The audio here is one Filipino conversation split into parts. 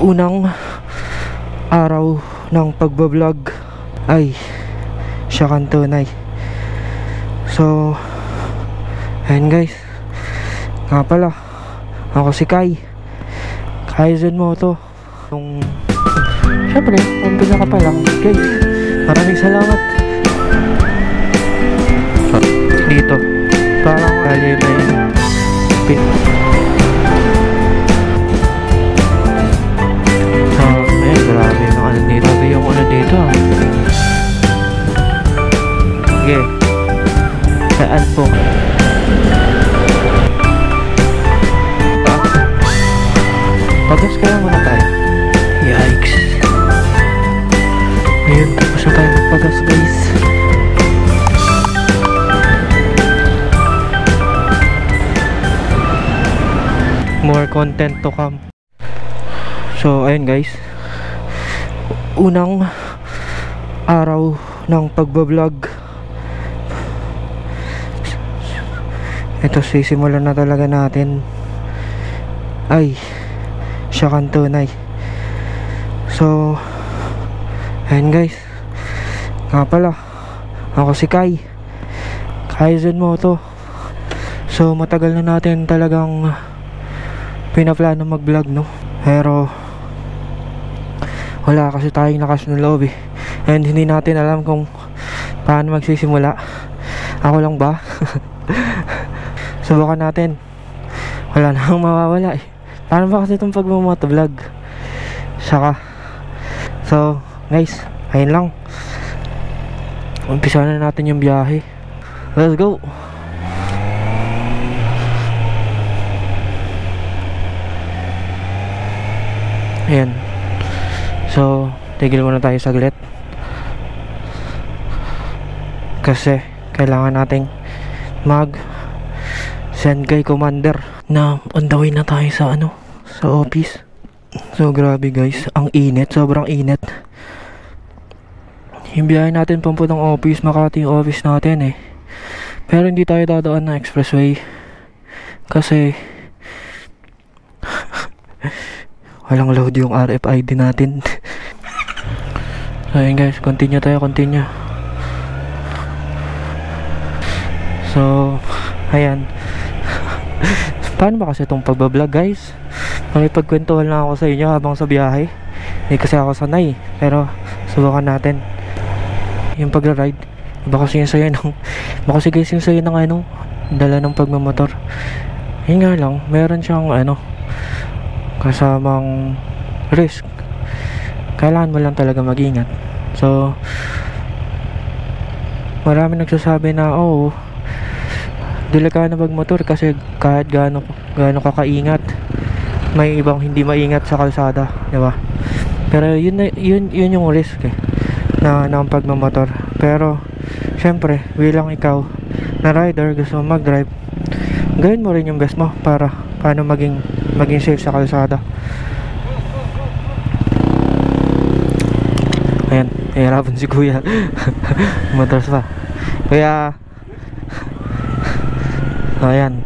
unang araw ng pagbablog ay siya kang tunay. So ayun guys, nga pala ako si Kaizen Moto. Syempre, umpisa ka pa lang guys. Maraming salamat. Dito parang may pin. So ayun, grabe yung ano dito. Yung ano dito sige, saan po pagas kaya muna tayo. Yikes. Ayun, tapos na tayo magpagas guys. More content to come. So ayun guys, unang araw ng pagbablog. Ito, sisimulan na talaga natin. Ay siya kang tunay. So ayun guys, nga pala ako si Kaizen Moto. So matagal na natin talagang pinaplano mag vlog, no? Pero wala kasi tayong lakas ng loob eh. And hindi natin alam kung paano magsisimula. Ako lang ba? Subukan natin. Wala na akong mawawala eh. Paano ba kasi itong pagmamotovlog? Saka so guys, ayun lang. Umpisa na natin yung biyahe. Let's go. Ayan. So tigil muna tayo saglit kasi kailangan nating mag send kay commander na on the way na tayo sa sa office. So grabe guys, ang init, sobrang init. Yung biyahe natin papuntang office, Makati yung office natin eh. Pero hindi tayo dadaan na expressway kasi walang load yung RFID natin. So ayun guys, continue tayo. So ayan. Paano ba kasi itong pagbablog guys? Makipagkwentuhan lang ako sa inyo habang sa biyahe. Hindi kasi ako sanay, pero subukan natin. Yung pagra-ride, iba kasi yung sayo ng guys, yung sayo ng dala ng pagmamotor. Yun nga lang, meron siyang kasamang risk. Kailangan mo lang talaga mag-ingat. So marami nagsasabi na delikado na magmotor kasi kahit gaano ka kaingat, may ibang hindi maingat sa kalsada, di ba? Pero yun yung risk ng pagmamotor. Pero syempre, bilang ikaw na rider, gusto mo mag-drive, gawin mo rin yung best mo para paano maging safe sa kalsada. Ayan, nahihirapan si kuya. Motors pa kuya. Ayan,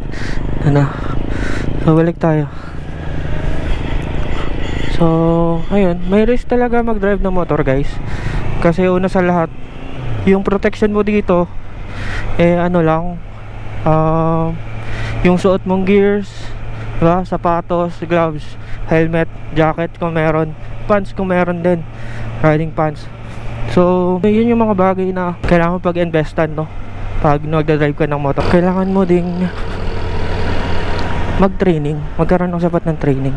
so balik tayo. So ayun, may risk talaga mag-drive ng motor guys, kasi una sa lahat, yung protection mo dito yung suot mong gears, diba? Sapatos, gloves, helmet, jacket kung meron, pants kung meron din, riding pants. So yun yung mga bagay na kailangan pag-investan, no? Pag nagda-drive ka ng motor, kailangan mo ding mag-training, magkaroon ng sapat ng training.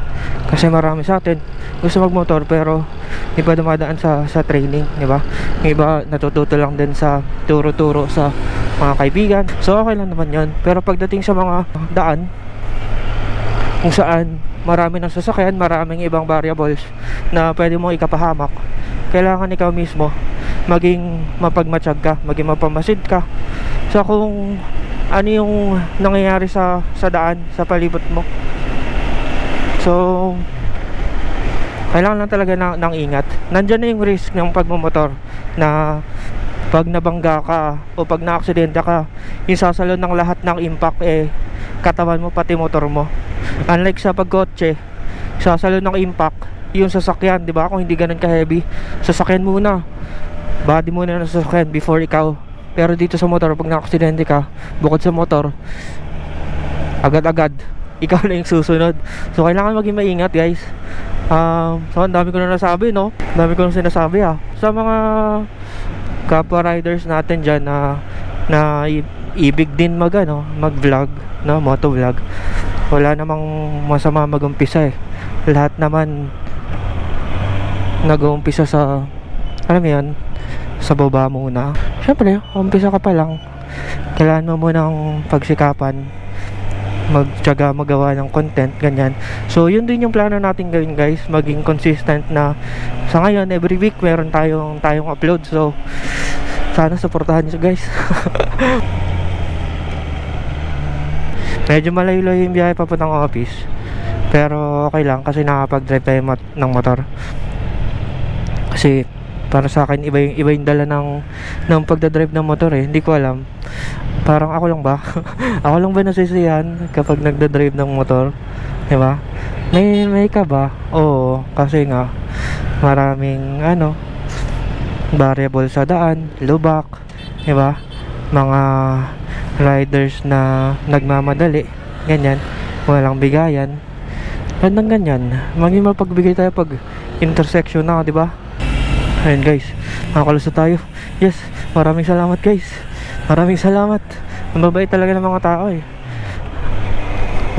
Kasi marami sa atin gusto mag-motor pero hindi pa dumadaan sa training, di ba? Yung iba natututo lang din sa turo-turo sa mga kaibigan. So okay lang naman yun. Pero pagdating sa mga daan kung saan marami ng sasakyan, maraming ibang variables na pwede mong ikapahamak, kailangan ikaw mismo maging mapagmatsyag ka, maging mapamasid ka sa kung ano yung nangyayari sa daan, sa palibot mo. So kailangan lang talaga ng ingat. Nandyan na yung risk ng pagmamotor na pag nabangga ka o pag na-aksidente ka, yung sasalon ng lahat ng impact katawan mo pati motor mo. Unlike sa pagkotse, sasalon ng impact yung sasakyan, di ba? Kung hindi ganun ka-heavy, sasakyan muna, body muna ng sasakyan before ikaw. Pero dito sa motor, pag na-aksidente ka, bukod sa motor, agad-agad ikaw na yung susunod. So kailangan maging maingat, guys. So ang dami ko na nasabi, no? Dami ko na sinasabi, sa mga kapwa riders natin dyan na ibig din mag-vlog, no? Motovlog. Wala namang masama mag-umpisa, lahat naman nag-uumpisa sa, alam mo yun, sa baba muna. Syempre, umpisa ka pa lang, kailangan mo munang pagsikapan, magtiyaga magawa ng content, ganyan. So yun din yung plano natin gawin, guys, maging consistent na sa ngayon, every week meron tayong upload. So sana supportahan nyo, guys. Medyo malayo-layo yung biyahe papuntang office, pero okay lang kasi nakapag-drive tayo ng motor. Kasi para sa akin iba yung dala ng pagdadrive ng motor, hindi ko alam, parang ako lang ba ako lang ba nasisiyahan kapag nagdadrive ng motor, diba? May ka ba? Oo, kasi nga maraming variable sa daan, lubak, diba? Mga riders na nagmamadali, ganyan, walang bigayan, ganyan. Maging mapagbigay tayo pag intersection na, diba? Ayun, guys, makalusot tayo. Yes, maraming salamat, guys. Maraming salamat. Ang babait talaga ng mga tao,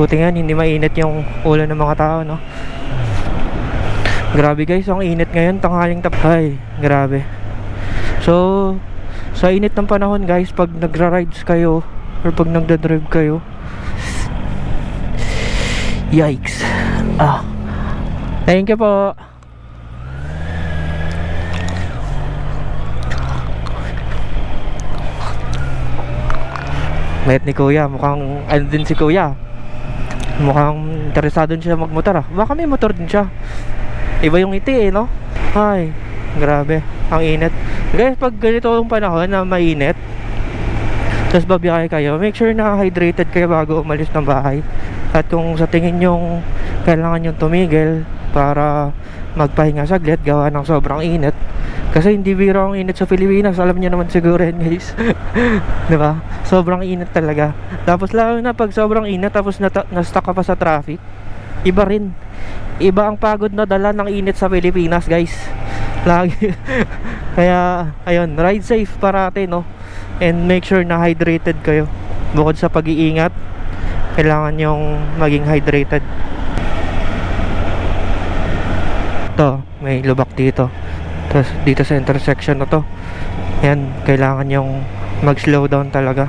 buti nga hindi mainit yung ulo ng mga tao, no? Grabe, guys, ang init ngayon, tanghaling ay, grabe. So sa init ng panahon, guys, pag nagra-rides kayo or pag nagda-drive kayo, yikes. Thank you po. Mayat ni kuya, mukhang ano din si kuya, mukhang interesado din siya magmotor, baka may motor din siya. Iba yung ngiti, no? Ay, grabe, ang init, guys. Pag ganito yung panahon na mainit, tapos babiyahe kayo, make sure na hydrated kayo bago umalis ng bahay. At kung sa tingin yung kailangan yung tumigil para magpahinga saglit gawa ng sobrang init, kasi hindi biro ang init sa Pilipinas, alam niyo naman siguro yan, guys. Diba? Sobrang init talaga. Tapos lalo na pag sobrang init, tapos na-stuck ka pa sa traffic, iba rin. Iba ang pagod na dala ng init sa Pilipinas, guys. Lagi. Kaya ayun, ride safe parate, no? And make sure na hydrated kayo. Bukod sa pag-iingat, kailangan yung maging hydrated. Ito, may lubak dito. Tapos dito sa intersection na to, yan, kailangan yung mag-slow down talaga.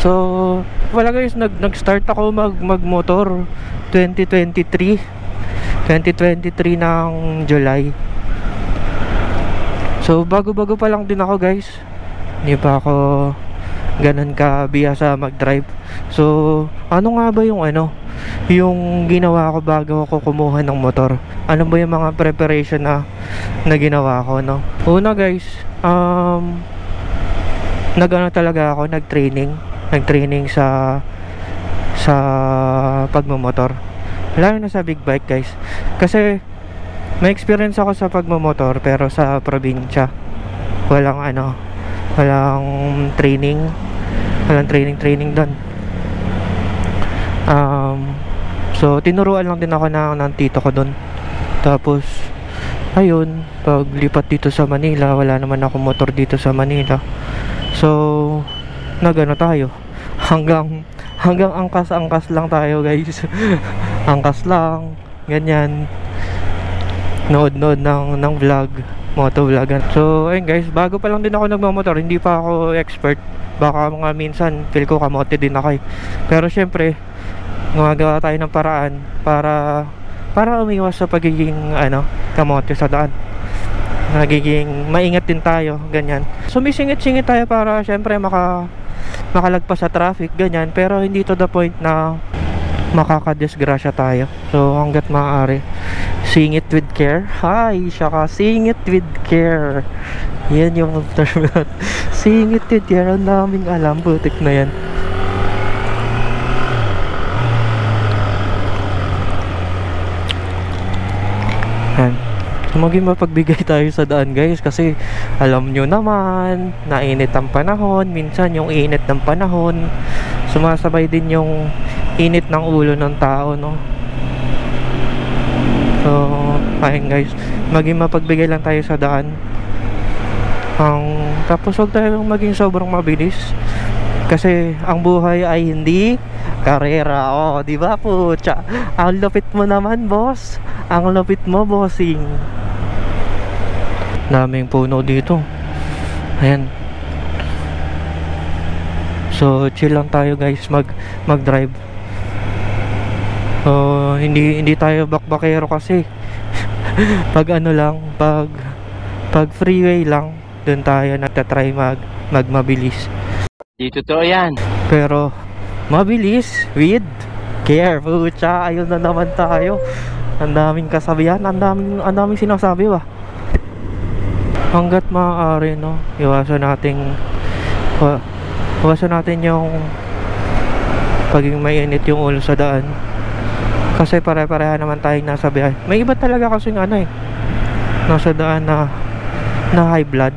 So wala, guys, nag-start ako mag-motor 2023 ng July. So bago-bago pa lang din ako, guys. Hindi pa ako ganun ka bihasa mag-drive. So ano nga ba yung ginawa ko bago ako kumuha ng motor? Ano ba yung mga preparation na ginawa ko, no? Una, guys, nag-training sa pagmamotor, lalo na sa big bike, guys. Kasi may experience ako sa pagmamotor, pero sa probinsya walang training doon. So tinuruan lang din ako ng tito ko doon. Tapos ayun, paglipat dito sa Manila, wala naman akong motor dito sa Manila. So tayo hanggang angkas lang tayo, guys. Angkas lang, ganyan, nood ng vlog, motovlog. So ayun, guys, bago pa lang din ako nagmamotor, hindi pa ako expert. Baka mga minsan feel ko kamote din ako, pero syempre gumagawa tayo ng paraan para umiwas sa pagiging kamote sa daan. Nagiging maingat din tayo, ganyan. Sumisingit-singit tayo para syempre makalagpas sa traffic, ganyan, pero hindi to the point na makakadisgrasya tayo. So hanggat maaari, sing it with care. Sing it with care. Yan yung term. Sing it with care. Ang daming alam, putik na yan. Yan. So, maging mapagbigay tayo sa daan guys, kasi alam nyo naman, nainit ang panahon. Minsan yung init ng panahon, sumasabay din yung init ng ulo ng tao, no? So, ayun guys, maging mapagbigay lang tayo sa daan. Tapos huwag tayong maging sobrang mabilis, kasi ang buhay ay hindi karera. Oh, di ba po? Ang lupit mo naman, boss. Ang lupit mo, bossing. Daming puno dito. Ayan. So, chill lang tayo guys, mag-drive. Hindi tayo bakbakero kasi. Pag ano lang, pag freeway lang, doon tayo nagtatry magmabilis. Di totoo yan. Pero mabilis with care. Pucha, ayun na naman tayo. Ang daming kasabihan, ang daming sinasabi ba. Hanggat maaari, no, iwasan natin yung pagiging mainit yung ulo sa daan. Kasi pare-pareha naman tayong nasa biyahe. May iba talaga kasing nasa daan na high blood.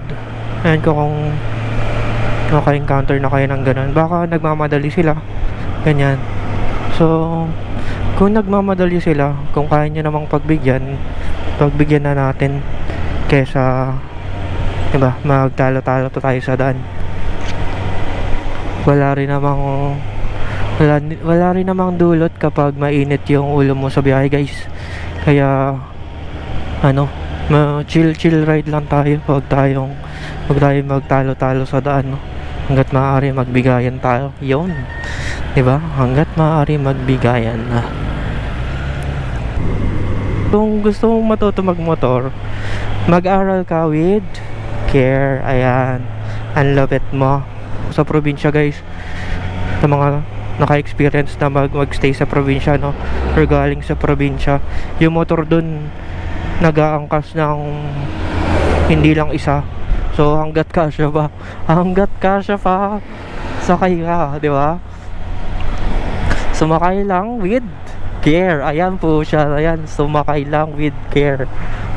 Ayan ko kung naka-encounter na kayo ng ganun. Baka nagmamadali sila, ganyan. So, kung nagmamadali sila, kung kaya nyo namang pagbigyan na natin, kesa, diba, magtalo-talo tayo sa daan. Wala rin namang dulot kapag mainit yung ulo mo sa biyahe guys. Kaya chill ride lang tayo. Huwag tayong magtalo-talo sa daan, no? Hanggat maaari magbigayan tayo. Yun, diba? Hanggat maaari magbigayan na. Kung gusto mong matuto magmotor, mag-aral ka with care. Ayan, ang lapit mo. Sa probinsya guys, sa mga naka-experience na mag-stay sa probinsya, no, or galing sa probinsya, yung motor dun nag-aangkas ng hindi lang isa. So hanggat kasya pa, sakay ka, di ba? Sumakay lang with care. Ayan po siya, ayan, sumakay lang with care.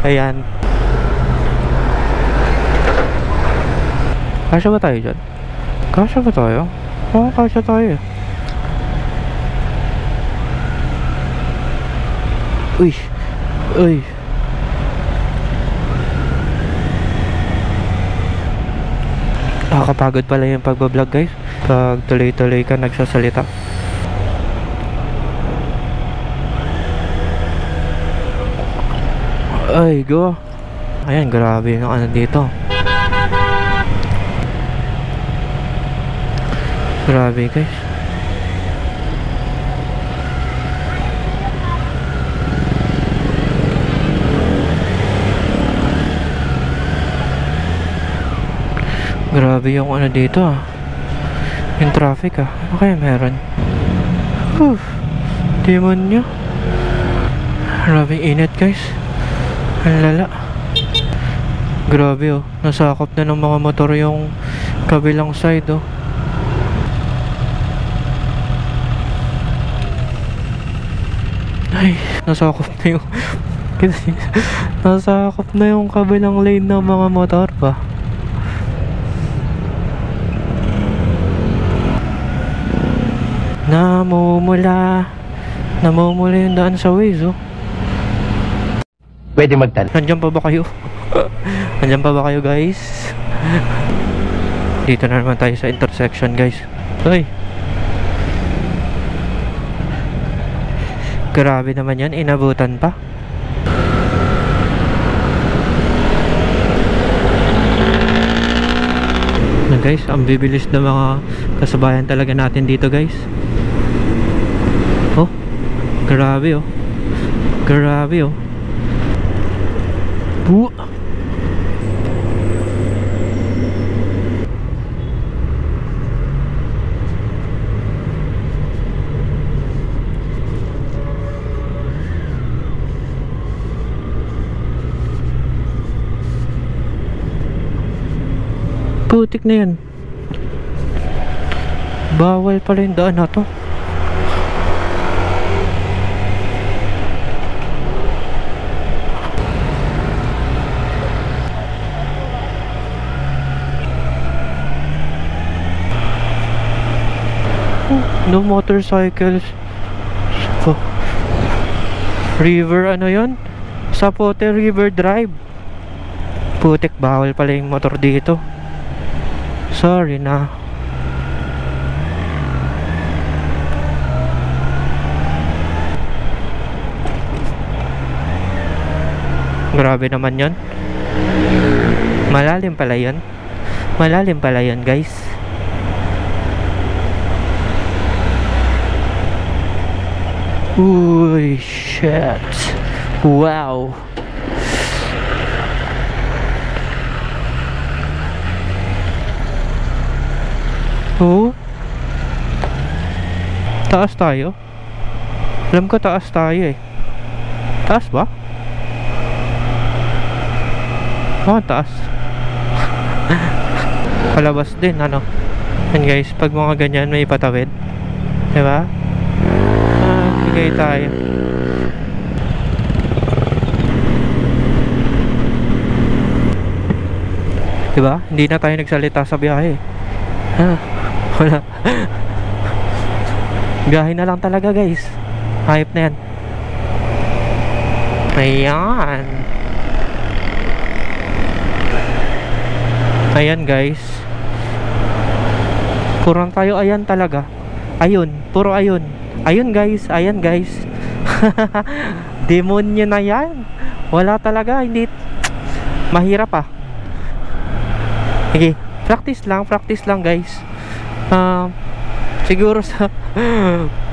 Ayan. Kasya ba tayo dyan? Kasya ba tayo? Oo, kasya tayo. Uy. Nakakapagod pala yung pagbablog guys, pag tuloy-tuloy ka nagsasalita. Ay, go. Ayan, grabe yung dito. Grabe guys. Grabe yung dito yung traffic Ano kaya meron? Demonyo. Grabe init guys. Ang lala. Grabe nasakop na ng mga motor yung kabilang side Ay, nasakop na yung nasakop na yung kabilang lane ng mga motor pa. Namumula yung daan sa Waze Pwede magtanong. Nandiyan pa ba kayo? Nandiyan pa ba kayo guys? Dito na naman tayo sa intersection guys. Uy, grabe naman yan, inabutan pa. Guys, ang bibilis na mga kasabayan talaga natin dito guys. Grabe putik na yan. Bawal pala yung daan na to. No motorcycles. Oh. River ano yun? Sapote River Drive. Putik, bawal pala yung motor dito. Sorry na. Grabe naman yon. Malalim pala yun. Malalim pala yun, guys. Uy, shit. Wow. Oh. Taas tayo. Alam ko taas tayo eh. Taas ba? Oh, taas. Palabas din, ano. And guys, pag mga ganyan may patawid, diba? Bigay tayo. Diba? Hindi na tayo nagsalita sa biyahe. Wala. Biyahe na lang talaga, guys. Hype na yan. Ayan. Ayan, guys. Kurang tayo ayan talaga. Ayun, puro ayun. Ayun, guys. Ayan, guys. Demonyo na yan. Wala talaga. Hindi. Mahirap ah. Okay. Practice lang, guys. Siguro sa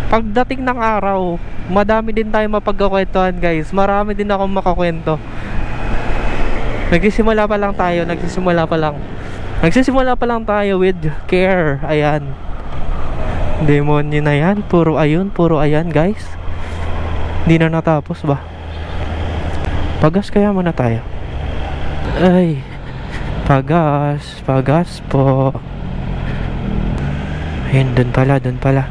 pagdating ng araw, madami din tayo mapagkakwentuhan, guys. Marami din akong makakwento. Nagsisimula pa lang tayo. Nagsisimula pa lang tayo with care. Ayan. Demonyo na yan. Puro ayan, guys. Hindi na natapos ba? Pagas kaya muna tayo. Ay. Pagas po. Ayun, dun pala.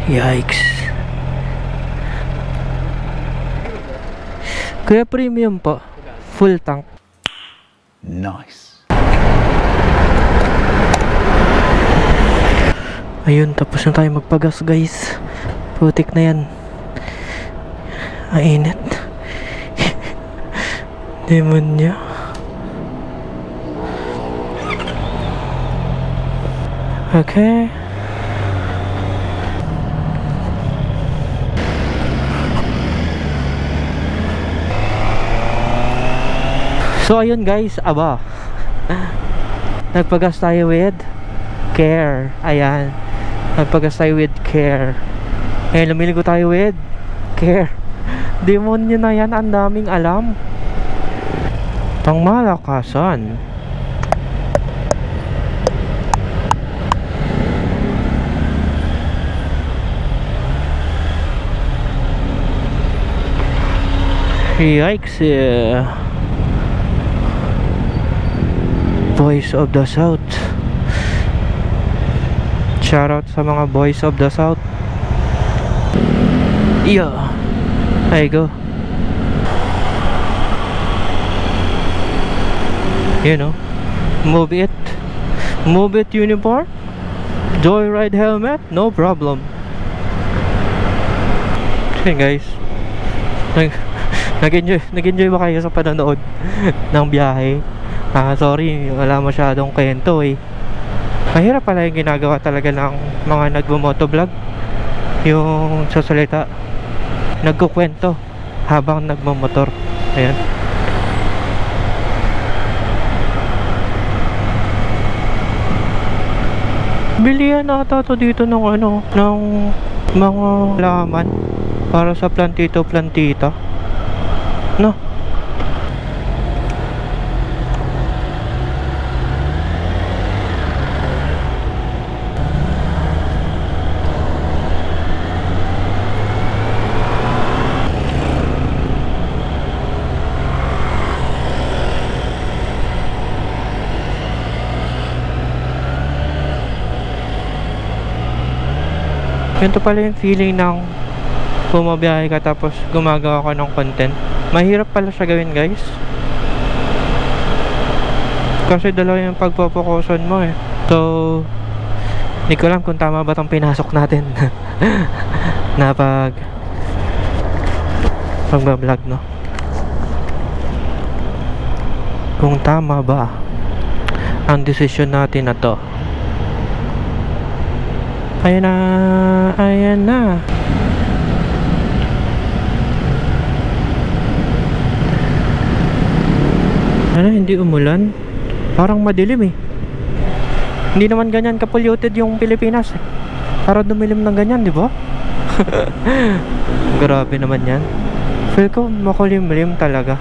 Yikes. Kaya premium po. Full tank. Nice. Ayun, tapos na tayo magpagas, guys. Putik na yan. Ainit. Demonyo. Okay. So ayun, guys, aba. Nagpagas tayo with care. Ayan. Nagpagas tayo with care. Ayan, lumiligo tayo with care. Demonyo na yan, ang daming alam. Pangmalakasan. Yikes. Boys of the South. Shout out sa mga Boys of the South. Yeah. There you go. You know, move it uniform. Joyride helmet, no problem. Okay, guys. Nag-enjoy ba kayo sa panonood ng biyahe? Sorry, wala masyadong kwento eh. Mahirap pala yung ginagawa talaga ng mga nagmo-motovlog. Yung sa salita, nagkukwento habang nagmo-motor. Ayan. Bilihan ata to dito ng ano, ng mga laman para sa plantita. No? Ganito pala yung feeling ng bumabiyahe ka tapos gumagawa ka ng content. Mahirap pala siya gawin, guys. Kasi dalawa yung pagpapokusan mo eh. So, Hindi ko alam kung tama ba itong pinasok natin na pagbablog, no? Kung tama ba ang desisyon natin na to. Ayan na, ayan na. Ano, hindi umulan? Parang madilim eh. Hindi naman ganyan ka-polluted yung Pilipinas eh. Para dumilim ng ganyan, di ba? Grabe naman yan. Feel ko makulimlim talaga.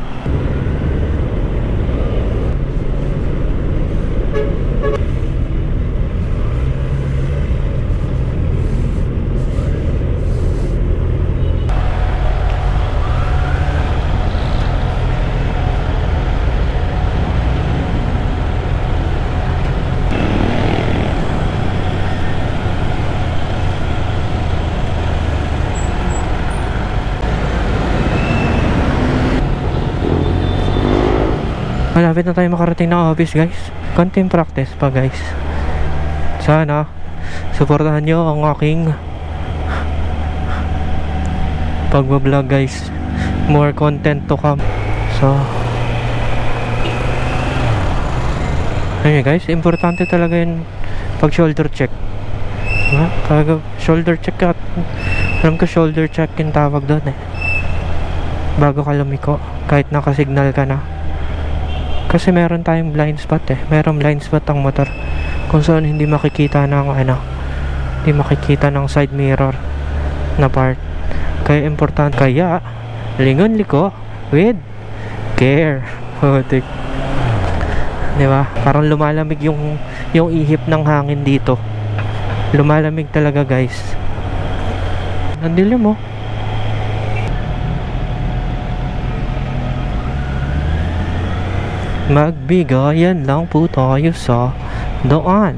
Malapit na tayo makarating ng office, guys. Konting practice pa, guys. Sana suportahan nyo ang aking pagbablog, guys. More content to come. So ayun, guys, importante talaga yung pag shoulder check, diba? Pag shoulder check at alam ko shoulder check yung tawag doon eh, bago ka lumiko kahit nakasignal ka na. Kasi meron tayong blind spot eh. Meron blind spot ang motor kung saan hindi makikita ng hindi makikita ng side mirror na part. Kaya importante, kaya lingon liko with care. Putik, diba? Parang lumalamig yung ihip ng hangin dito. Lumalamig talaga, guys. Ang dilim mo. Magbigayan lang po tayo sa daan.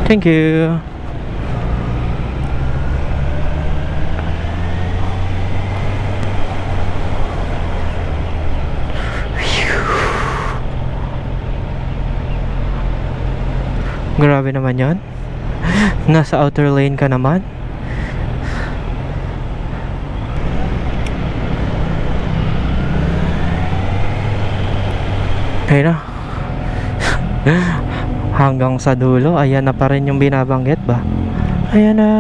Thank you. Grabe naman yan. Nasa outer lane ka naman. Ayun na. Hanggang sa dulo, ayan na pa rin yung binabanggit ba? Ayan na,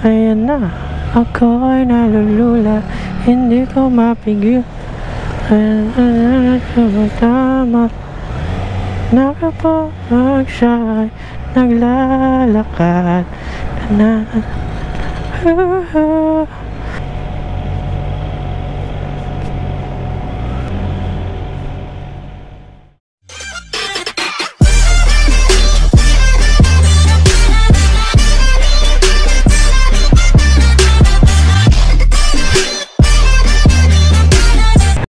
ayan na. Ako'y nalulula, hindi ko mapigil. Tama. Nakapag-shy, naglalakad na.